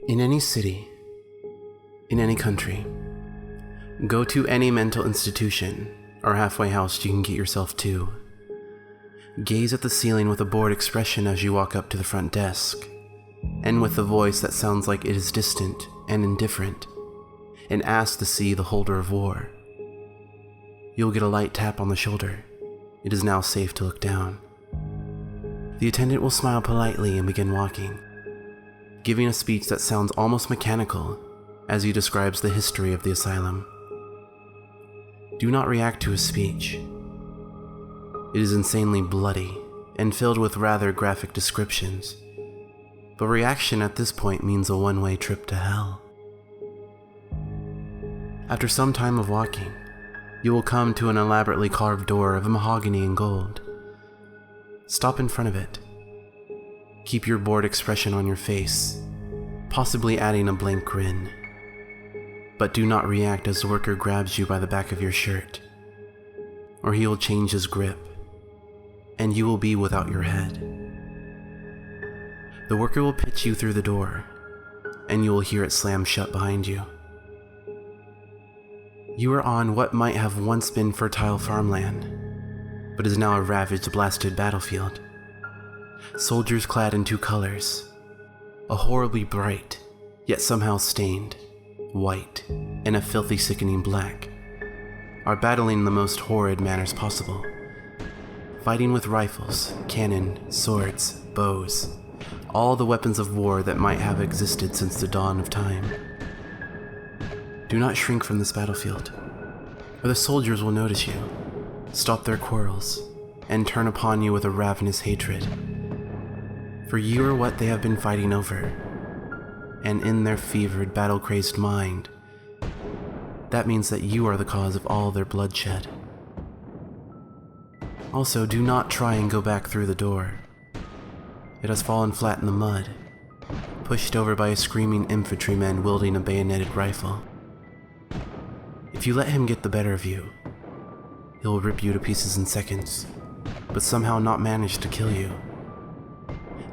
In any city, in any country, go to any mental institution or halfway house you can get yourself to. Gaze at the ceiling with a bored expression as you walk up to the front desk, and with a voice that sounds like it is distant and indifferent, and ask to see the holder of war. You'll get a light tap on the shoulder. It is now safe to look down. The attendant will smile politely and begin walking, giving a speech that sounds almost mechanical as he describes the history of the asylum. Do not react to his speech. It is insanely bloody and filled with rather graphic descriptions, but reaction at this point means a one-way trip to hell. After some time of walking, you will come to an elaborately carved door of mahogany and gold. Stop in front of it. Keep your bored expression on your face, possibly adding a blank grin. But do not react as the worker grabs you by the back of your shirt, or he will change his grip, and you will be without your head. The worker will pitch you through the door, and you will hear it slam shut behind you. You are on what might have once been fertile farmland, but is now a ravaged, blasted battlefield. Soldiers clad in two colors, a horribly bright, yet somehow stained, white, and a filthy, sickening black, are battling in the most horrid manners possible, fighting with rifles, cannon, swords, bows, all the weapons of war that might have existed since the dawn of time. Do not shrink from this battlefield, or the soldiers will notice you, stop their quarrels, and turn upon you with a ravenous hatred. For you are what they have been fighting over, and in their fevered, battle-crazed mind, that means that you are the cause of all their bloodshed. Also, do not try and go back through the door. It has fallen flat in the mud, pushed over by a screaming infantryman wielding a bayoneted rifle. If you let him get the better of you, he will rip you to pieces in seconds, but somehow not manage to kill you.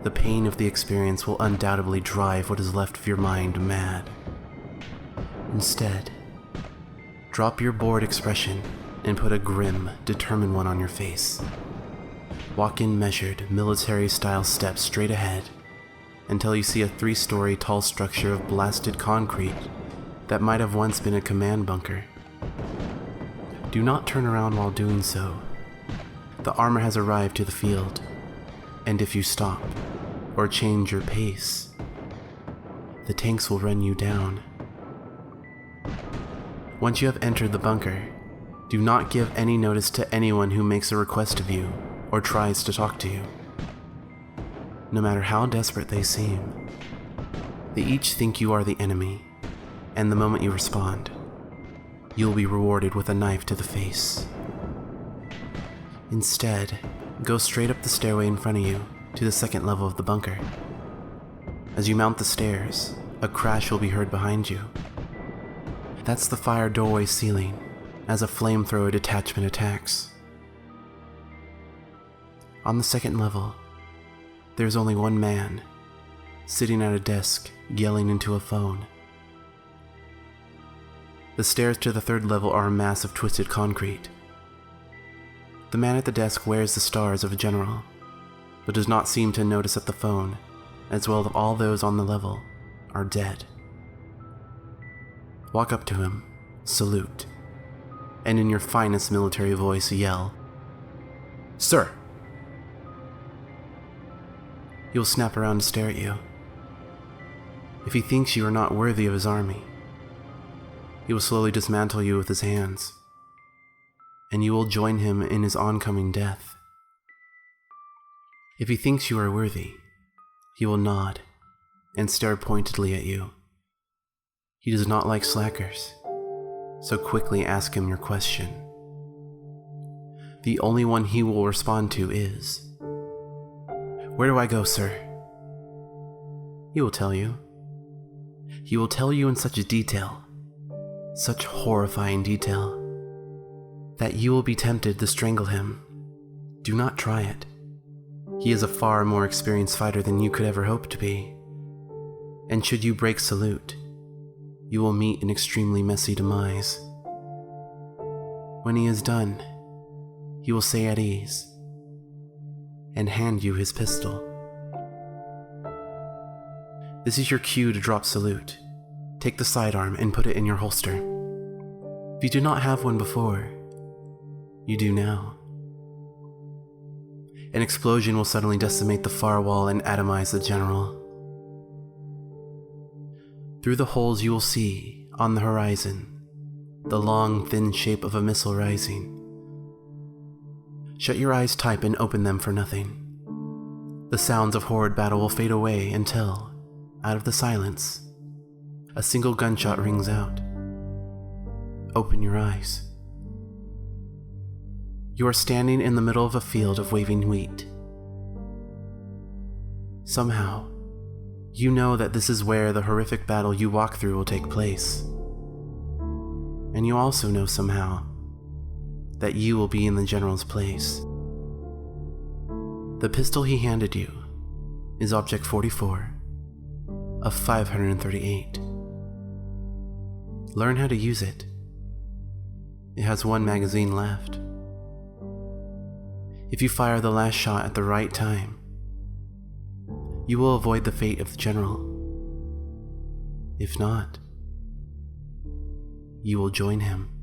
The pain of the experience will undoubtedly drive what is left of your mind mad. Instead, drop your bored expression and put a grim, determined one on your face. Walk in measured, military-style steps straight ahead until you see a 3-story tall structure of blasted concrete that might have once been a command bunker. Do not turn around while doing so. The armor has arrived to the field, and if you stop or change your pace, the tanks will run you down. Once you have entered the bunker, do not give any notice to anyone who makes a request of you or tries to talk to you. No matter how desperate they seem, they each think you are the enemy, and the moment you respond, you'll be rewarded with a knife to the face. Instead, go straight up the stairway in front of you to the second level of the bunker. As you mount the stairs, a crash will be heard behind you. That's the fire doorway ceiling as a flamethrower detachment attacks. On the second level, there's only one man, sitting at a desk, yelling into a phone. The stairs to the third level are a mass of twisted concrete. The man at the desk wears the stars of a general, but does not seem to notice that the phone, as well as all those on the level, are dead. Walk up to him, salute, and in your finest military voice yell, "Sir!" He will snap around to stare at you. If he thinks you are not worthy of his army, he will slowly dismantle you with his hands, and you will join him in his oncoming death. If he thinks you are worthy, he will nod and stare pointedly at you. He does not like slackers, so quickly ask him your question. The only one he will respond to is, "Where do I go, sir?" He will tell you. He will tell you in such detail, such horrifying detail, that you will be tempted to strangle him. Do not try it. He is a far more experienced fighter than you could ever hope to be. and should you break salute, you will meet an extremely messy demise. When he is done, he will say at ease and hand you his pistol. This is your cue to drop salute. Take the sidearm and put it in your holster. If you do not have one before, you do now. An explosion will suddenly decimate the far wall and atomize the general. Through the holes you will see, on the horizon, the long, thin shape of a missile rising. Shut your eyes tight and open them for nothing. The sounds of horrid battle will fade away until, out of the silence, a single gunshot rings out. Open your eyes. You are standing in the middle of a field of waving wheat. Somehow, you know that this is where the horrific battle you walk through will take place. And you also know somehow that you will be in the general's place. The pistol he handed you is Object 44 of 538. Learn how to use it. It has one magazine left. If you fire the last shot at the right time, you will avoid the fate of the general. If not, you will join him.